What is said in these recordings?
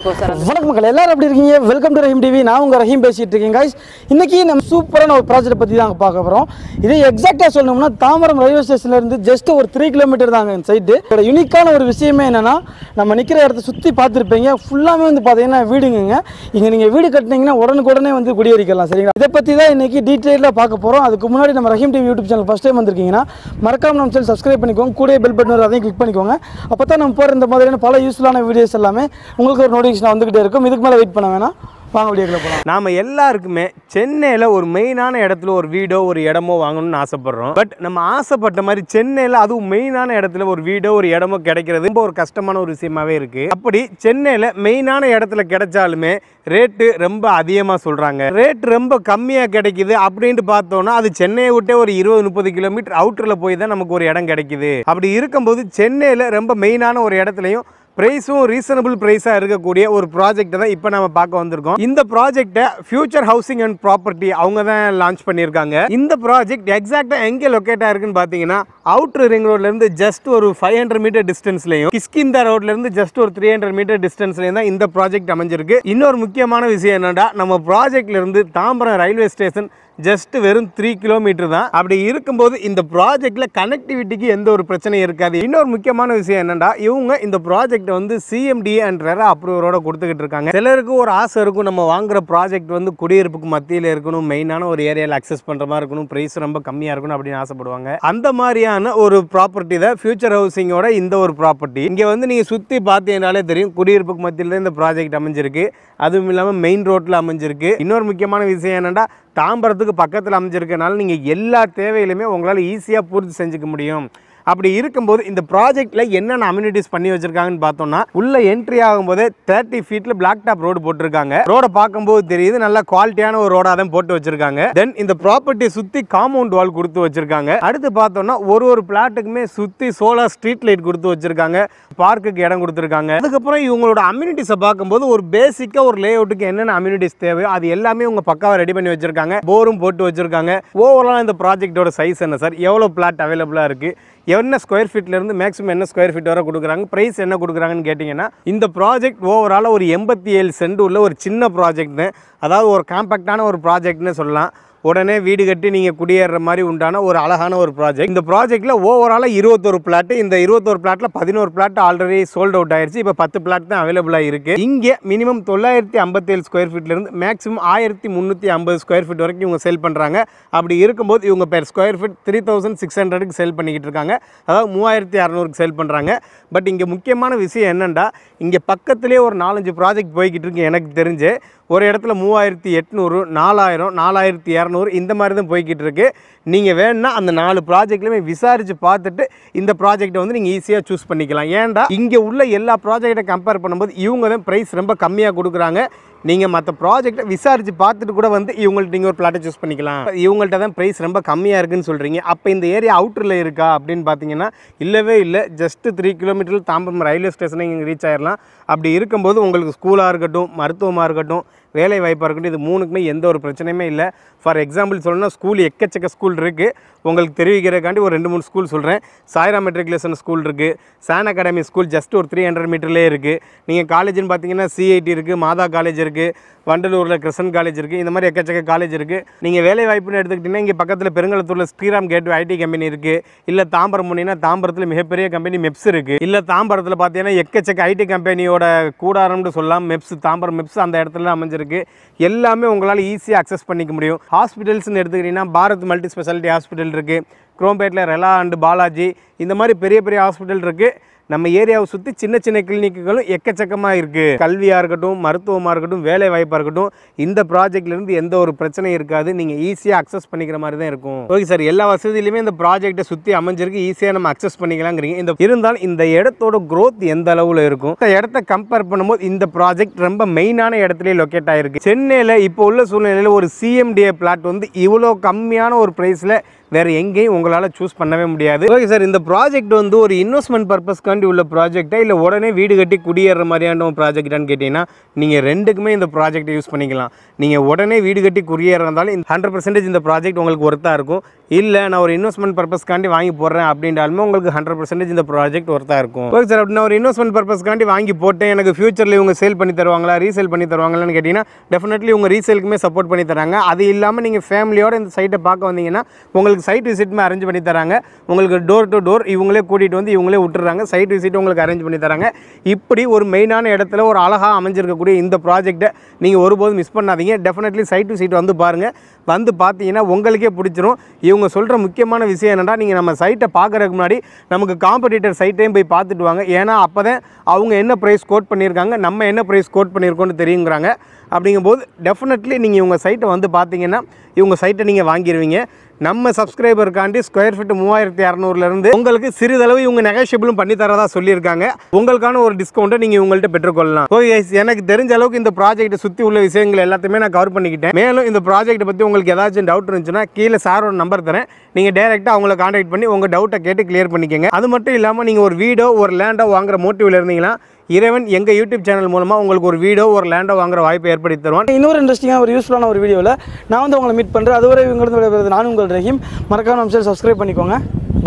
இருக்கும் சார். வணக்கம் மக்கள், எல்லாரும் எப்படி இருக்கீங்க? Welcome to Rahim TV. நான் உங்கள் ரஹீம் பேசிகிட்டு இருக்கேன் guys. இன்றைக்கி நம்ம சூப்பரான ஒரு ப்ராஜெக்ட் பற்றி தான் பார்க்க போகிறோம். இதே எக்ஸாக்டாக சொல்லணும்னா தாம்பரம் ரயில்வே ஸ்டேஷன்லேருந்து ஜஸ்ட் ஒரு 3 கிலோமீட்டர் தாங்க இந்த சைட்டு. இதோட யூனிக்கான ஒரு விஷயமே என்னென்னா, நம்ம நிற்கிற இடத்த சுற்றி பார்த்துருப்பீங்க, ஃபுல்லாமே வந்து பார்த்தீங்கன்னா வீடுங்க. இங்கே நீங்கள் வீடு கட்டினீங்கன்னா உடனுக்குடனே வந்து குடியேறிக்கலாம். சரிங்களா? இதை பற்றி தான் இன்றைக்கி டீட்டெயிலாக பார்க்க போகிறோம். அதுக்கு முன்னாடி நம்ம Rahim TV YouTube channel first time வந்திருக்கீங்கன்னா மறக்காம நம்ம சேனல் சப்ஸ்கிரைப் பண்ணிக்கோங்க, கூட பெல் பட்டன் அதையும் கிளிக் பண்ணிக்கோங்க. அப்போ தான் நம்ம போகிற இந்த மாதிரியான பல யூஸ்ஃபுல்லான வீடியோஸ் எல்லாமே உங்களுக்கு ஒரு நோட்டிஃபிகேஷன் வந்துகிட்டே இருக்கும். இதுக்கு மேலே வெயிட் பண்ண வேணாம், வாங்க வீடியோக்குள்ள போகலாம். நாம எல்லாருக்குமே சென்னையில் ஒரு மெயினான இடத்துல ஒரு வீடோ ஒரு இடமோ வாங்கணும்னு ஆசைப்படுறோம். பட் நம்ம ஆசைப்பட்ட மாதிரி சென்னையில் அதுவும் மெயினான இடத்துல ஒரு வீடோ ஒரு இடமோ கிடைக்கிறது ரொம்ப ஒரு கஷ்டமான ஒரு விஷயமாவே இருக்கு. அப்படி சென்னையில் மெயினான இடத்துல கிடைச்சாலுமே ரேட்டு ரொம்ப அதிகமாக சொல்கிறாங்க. ரேட் ரொம்ப கம்மியாக கிடைக்குது அப்படின்ட்டு பார்த்தோன்னா அது சென்னையை விட்டே ஒரு 20-30 கிலோமீட்டர் அவுட்டரில் போய் தான் நமக்கு ஒரு இடம் கிடைக்குது. அப்படி இருக்கும்போது சென்னையில் ரொம்ப மெயினான ஒரு இடத்துலையும் ப்ரைஸும் ரீசனபிள் ப்ரைஸாக இருக்கக்கூடிய ஒரு ப்ராஜெக்ட்டை தான் இப்போ நம்ம பார்க்க வந்திருக்கோம். இந்த ப்ராஜெக்டை ஃபியூச்சர் ஹவுசிங் அண்ட் ப்ராப்பர்ட்டி அவங்க தான் லான்ச் பண்ணியிருக்காங்க. இந்த ப்ராஜெக்ட் எக்ஸாக்டாக எங்கே லொக்கேட் ஆயிருக்குன்னு பார்த்தீங்கன்னா அவுட்டர் ரிங் ரோட்லேருந்து ஜஸ்ட் ஒரு 500 மீட்டர் டிஸ்டன்ஸ்லையும் கிஷ்கிந்தா ரோட்லேருந்து ஜஸ்ட் ஒரு 300 மீட்டர் டிஸ்டன்ஸ்லையும் தான் இந்த ப்ராஜெக்ட் அமைஞ்சிருக்கு. இன்னொரு முக்கியமான விஷயம் என்னன்னா, நம்ம ப்ராஜெக்ட்லேருந்து தாம்பரம் ரயில்வே ஸ்டேஷன் ஜஸ்ட் வெறும் 3 கிலோமீட்டர் தான். அப்படி இருக்கும்போது இந்த ப்ராஜெக்ட்ல கனெக்டிவிட்டிக்கு எந்த ஒரு பிரச்சனையும் இருக்காது. இன்னொரு முக்கியமான விஷயம் என்னன்னா, இவங்க இந்த ப்ராஜெக்ட் வந்து சிஎம்டிஏ அண்ட் ரெரா அப்ரூவரோட கொடுத்துக்கிட்டு இருக்காங்க. சிலருக்கு ஒரு ஆசை இருக்கும், நம்ம வாங்குற ப்ராஜெக்ட் வந்து குடியிருப்புக்கு மத்தியில் இருக்கணும், மெயினான ஒரு ஏரியாவில் அக்சஸ் பண்ற மாதிரி இருக்கணும், பிரைஸ் ரொம்ப கம்மியா இருக்கணும் அப்படின்னு ஆசைப்படுவாங்க. அந்த மாதிரியான ஒரு ப்ராப்பர்ட்டி தான் ஃபியூச்சர் ஹவுசிங்கோட இந்த ஒரு ப்ராப்பர்ட்டி. இங்க வந்து நீங்க சுத்தி பார்த்தீங்கன்னாலே தெரியும், குடியிருப்புக்கு மத்தியில் தான் இந்த ப்ராஜெக்ட் அமைஞ்சிருக்கு. அதுவும் இல்லாமல் மெயின் ரோட்ல அமைஞ்சிருக்கு. இன்னொரு முக்கியமான விஷயம் என்னன்னா, தாம்பரத்துக்கு பக்கத்தில் அமைஞ்சிருக்கனால நீங்கள் எல்லா தேவையிலுமே உங்களால் ஈஸியாக பூர்த்தி செஞ்சுக்க முடியும். அப்படி இருக்கும்போது இந்த ப்ராஜெக்டில் என்னென்ன அம்யூனிட்டிஸ் பண்ணி வச்சிருக்காங்கன்னு பார்த்தோம்னா, உள்ள என்ட்ரி ஆகும்போதே 30 ஃபீட்டில் பிளாக் டாப் ரோடு போட்டிருக்காங்க. ரோடை பார்க்கும்போது தெரியுது, நல்ல குவாலிட்டியான ஒரு ரோடாக தான் போட்டு வச்சிருக்காங்க. தென் இந்த ப்ராப்பர்ட்டியை சுற்றி காம்பவுண்ட் வால் கொடுத்து வச்சிருக்காங்க. அடுத்து பார்த்தோம்னா ஒரு பிளாட்டுக்குமே சுற்றி சோலார் ஸ்ட்ரீட் லைட் கொடுத்து வச்சிருக்காங்க, பார்க்குக்கு இடம் கொடுத்துருக்காங்க. அதுக்கப்புறம் இவங்களோட அம்யூனிட்டிஸை பார்க்கும்போது ஒரு பேசிக்காக ஒரு லே அவுட்டுக்கு என்னென்ன அம்யூனிட்டிஸ் தேவையோ அது எல்லாமே உங்க பக்காவாக ரெடி பண்ணி வச்சிருக்காங்க. போரும் போட்டு வச்சிருக்காங்க. ஓவரால் இந்த ப்ராஜெக்டோட சைஸ் என்ன சார், எவ்வளோ பிளாட் அவைலபிளாக இருக்கு, என்ன ஸ்கொயர் ஃபீட்லேருந்து மேக்ஸிமம் என்ன ஸ்கொயர் ஃபீட் வரை கொடுக்குறாங்க, ப்ரைஸ் என்ன கொடுக்குறாங்கன்னு கேட்டிங்கன்னா, இந்த ப்ராஜெக்ட் ஓவராலாக ஒரு 87 சென்ட் உள்ள ஒரு சின்ன ப்ராஜெக்ட்னு, அதாவது ஒரு காம்பேக்டான ஒரு ப்ராஜெக்ட்னு சொல்லலாம். உடனே வீடு கட்டி நீங்கள் குடியேற மாதிரி உண்டான ஒரு அழகான ஒரு ப்ராஜெக்ட். இந்த ப்ராஜெக்ட்டில் ஓவராலாக 21 பிளாட். இந்த 21 பிளாட்டில் 11 பிளாட் ஆல்ரெடி சோல்ட் அவுட் ஆயிடுச்சு. இப்போ 10 பிளாட் தான் அவைலபிளாக இருக்குது. இங்கே மினிமம் 957 ஸ்கொயர் ஃபீட்லேருந்து மேக்ஸிமம் 1350 ஸ்கொயர் ஃபீட் வரைக்கும் இவங்க சேல் பண்ணுறாங்க. அப்படி இருக்கும்போது இவங்க பெர் ஸ்கொயர் ஃபீட் 3600க்கு சேல் பண்ணிக்கிட்டு இருக்காங்க. அதாவது 3600க்கு சேல் பண்ணுறாங்க. பட் இங்கே முக்கியமான விஷயம் என்னென்னா, இங்கே பக்கத்துலேயே ஒரு 4-5 ப்ராஜெக்ட் போய்கிட்டு இருக்கு. எனக்கு தெரிஞ்சு ஒரு இடத்துல 3800, 4000, 4200 இந்த மாதிரி தான் போய்கிட்டு இருக்கு. நீங்கள் வேணும்னா அந்த 4 ப்ராஜெக்ட்லையுமே விசாரித்து பார்த்துட்டு இந்த ப்ராஜெக்டை வந்து நீங்கள் ஈஸியாக சூஸ் பண்ணிக்கலாம். ஏன்டா இங்கே உள்ள எல்லா ப்ராஜெக்டை கம்பேர் பண்ணும்போது இவங்க தான் ப்ரைஸ் ரொம்ப கம்மியாக கொடுக்குறாங்க. நீங்கள் மற்ற ப்ராஜெக்டை விசாரித்து பார்த்துட்டு கூட வந்து இவங்கள்ட்ட நீங்கள் ஒரு பிளாட்டை சூஸ் பண்ணிக்கலாம். இவங்கள்ட்ட தான் ப்ரைஸ் ரொம்ப கம்மியாக இருக்குன்னு சொல்கிறீங்க. அப்போ இந்த ஏரியா அவுட்டரில் இருக்கா அப்படின்னு பார்த்தீங்கன்னா இல்லவே இல்லை. ஜஸ்ட்டு 3 கிலோமீட்டர் தாம்பரம் ரயில்வே ஸ்டேஷனை இங்கே ரீச் ஆயிடலாம். அப்படி இருக்கும்போது உங்களுக்கு ஸ்கூலாக இருக்கட்டும், மருத்துவமாக இருக்கட்டும், வேலை வாய்ப்பாக இருக்கட்டும், இது மூணுக்குமே எந்த ஒரு பிரச்சனையுமே இல்லை. ஃபார் எக்ஸாம்பிள் சொல்லணும்னா, ஸ்கூல் எக்கச்சக்க ஸ்கூல் இருக்குது. உங்களுக்கு தெரிவிக்கிறதுக்காண்டி ஒரு 2-3 ஸ்கூல் சொல்கிறேன். சாய்ரா மெட்ரிகுலேஷன் ஸ்கூல் இருக்குது, சான் அகாடமி ஸ்கூல் ஜஸ்ட் ஒரு 300 மீட்டர்லேயே இருக்குது. நீங்கள் காலேஜ்னு பார்த்தீங்கன்னா சிஐடி இருக்குது, மாதா காலேஜ் இருக்குது, வண்டலூரில் கிருஷ்ணன் காலேஜ் இருக்குது. இந்த மாதிரி எக்கச்சக்க காலேஜ் இருக்குது. நீங்கள் வேலை வாய்ப்புன்னு எடுத்துக்கிட்டிங்கன்னா இங்கே பக்கத்தில் பெருங்கலத்தூரில் ஸ்ரீராம் கேட்வே ஐடி கம்பெனி இருக்குது. இல்லை தாம்பரம் போனீங்கன்னா தாம்பரத்தில் மிகப்பெரிய கம்பெனி மெப்ஸ் இருக்குது. இல்லை தாம்பரத்தில் பார்த்தீங்கன்னா எக்கச்சக்க ஐடி கம்பெனியோட கூடாரம்னு சொல்லலாம் மெப்ஸ், தாம்பரம் மெப்ஸ் அந்த இடத்துல அமைஞ்சிருக்கு. எல்லாமே உங்களால் ஈஸியாக அக்சஸ் பண்ணிக்க முடியும். ஹாஸ்பிட்டல்ஸ்னு எடுத்துக்கிட்டிங்கன்னா பாரத் மல்டி ஸ்பெஷாலிட்டி ஹாஸ்பிட்டல் இருக்குது, குரோம்பேட்டில் ரெலா அண்டு பாலாஜி, இந்த மாதிரி பெரிய பெரிய ஹாஸ்பிட்டல் இருக்குது. நம்ம ஏரியாவை சுற்றி சின்ன சின்ன கிளினிக்குகளும் எக்கச்சக்கமாக இருக்குது. கல்வியாக இருக்கட்டும், மருத்துவமாக இருக்கட்டும், வேலை வாய்ப்பாக இருக்கட்டும், இந்த ப்ராஜெக்ட்லேருந்து எந்த ஒரு பிரச்சனையும் இருக்காது. நீங்கள் ஈஸியாக அக்சஸ் பண்ணிக்கிற மாதிரி தான் இருக்கும். ஓகே சார், எல்லா வசதியிலுமே இந்த ப்ராஜெக்டை சுற்றி அமைஞ்சிருக்கு, ஈஸியாக நம்ம அக்சஸ் பண்ணிக்கலாங்கிறீங்க. இந்த இருந்தாலும் இந்த இடத்தோட க்ரோத் எந்த அளவில் இருக்கும், இந்த இடத்த கம்பேர் பண்ணும்போது இந்த ப்ராஜெக்ட் ரொம்ப மெயினான இடத்துலேயே லொக்கேட் ஆகிருக்கு. சென்னையில் இப்போ உள்ள சூழ்நிலையில் ஒரு சிஎம்டிஏ பிளாட் வந்து இவ்வளோ கம்மியான ஒரு ப்ரைஸில் வேறு எங்கேயும் உங்களால் சூஸ் பண்ணவே முடியாது. ஓகே சார், இந்த ப்ராஜெக்ட் வந்து ஒரு இன்வெஸ்ட்மெண்ட் பர்பஸ்க்காண்டி உள்ள ப்ராஜெக்டா இல்லை உடனே வீடு கட்டி குடியேற மாதிரியான ப்ராஜெக்டான்னு கேட்டிங்கன்னா நீங்கள் ரெண்டுக்குமே இந்த ப்ராஜெக்டை யூஸ் பண்ணிக்கலாம். நீங்கள் உடனே வீடு கட்டி குடியேற இருந்தாலும் 100% இந்த ப்ராஜெக்ட் உங்களுக்கு ஒர்த்தாக இருக்கும். இல்லை நான் ஒரு இன்வெஸ்ட்மெண்ட் பர்பஸ்க்காண்டி வாங்கி போடுறேன் அப்படின்றாலுமே உங்களுக்கு 100% இந்த ப்ராஜெக்ட் ஒர்த்தாக இருக்கும். ஓகே சார், அப்படின்னா ஒரு இன்வெஸ்ட்மெண்ட் பர்பஸ்க்காண்டி வாங்கி போட்டேன், எனக்கு ஃபியூச்சரில் இவங்க சேல் பண்ணி தருவாங்களா, ரீசேல் பண்ணி தருவாங்களான்னு கேட்டிங்கன்னா டெஃபினெட்லி உங்கள் ரீசேலுக்குமே சப்போர்ட் பண்ணி தராங்க. அது இல்லாமல் நீங்கள் ஃபேமிலியோட இந்த சைட்டை பார்க்க வந்தீங்கன்னா உங்களுக்கு சைட் விசிட்டுமே அரேஞ்ச் பண்ணி தராங்க. உங்களுக்கு டோர் டு டோர் இவங்களே கூட்டிகிட்டு வந்து இவங்களே விட்டுறாங்க. சைட் விசிட் உங்களுக்கு அரேஞ்ச் பண்ணி தராங்க. இப்படி ஒரு மெயினான இடத்துல ஒரு அழகாக அமைஞ்சிருக்கக்கூடிய இந்த ப்ராஜெக்ட்டை நீங்கள் ஒருபோதும் மிஸ் பண்ணாதீங்க. டெஃபினெட்லி சைட் விசிட் வந்து பாருங்கள். வந்து பார்த்தீங்கன்னா உங்களுக்கே பிடிச்சிரும். இவங்க சொல்கிற முக்கியமான விஷயம் என்னென்னா, நீங்கள் நம்ம சைட்டை பார்க்குறதுக்கு முன்னாடி நமக்கு காம்படிட்டர் சைட்டையும் போய் பார்த்துட்டு வாங்க. ஏன்னா அப்போ தான் அவங்க என்ன ப்ரைஸ் கோட் பண்ணியிருக்காங்க, நம்ம என்ன ப்ரைஸ் கோட் பண்ணியிருக்கோன்னு தெரியுங்கிறாங்க. அப்படிங்கும்போது டெஃபினெட்லி நீங்கள் இவங்க சைட்டை வந்து பார்த்தீங்கன்னா இவங்க சைட்டை நீங்கள் வாங்கிடுவீங்க. நம்ம சப்ஸ்கிரைபருக்காண்டி ஸ்கொயர் ஃபீட் 3600 உங்களுக்கு சிறிதளவு இவங்க நெகோஷியபிளும் பண்ணி தரதா சொல்லியிருக்காங்க. உங்களுக்கான ஒரு டிஸ்கவுண்ட்டை நீங்கள் உங்கள்கிட்ட பெற்றுக்கொள்ளலாம். ஓகே கைஸ், எனக்கு தெரிஞ்ச அளவுக்கு இந்த ப்ராஜெக்ட்டை சுற்றி உள்ள விஷயங்கள் எல்லாத்தையுமே நான் கவர் பண்ணிக்கிட்டேன். மேலும் இந்த ப்ராஜெக்ட்டை பற்றி உங்களுக்கு ஏதாச்சும் டவுட் இருந்துச்சுன்னா கீழே சாரோட நம்பர் தரேன். நீங்கள் டேரெக்டாக அவங்கள கான்டாக்ட் பண்ணி உங்கள் டவுட்டை கேட்டு கிளியர் பண்ணிக்கோங்க. அது மட்டும் இல்லாமல் நீங்கள் ஒரு வீடோ ஒரு லேண்டோ வாங்குற மோட்டிவில் இருந்தீங்கன்னா இறைவன் எங்கள் யூடியூப் சேனல் மூலமாக உங்களுக்கு ஒரு வீடோ ஒரு லேண்டோ வாங்குற வாய்ப்பை ஏற்படுத்தி தருவான். இன்னொரு இன்ட்ரெஸ்டிங்காக ஒரு யூஸ்ஃபுல்லான ஒரு வீடியோவில் நான் வந்து உங்களை மீட் பண்ணுறேன். அதுவரை இவங்களுக்கு நானும் உங்கள் ரஹீம். மறக்காம நம்ம சேனல் சப்ஸ்கிரைப் பண்ணிக்கோங்க.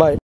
பாய்.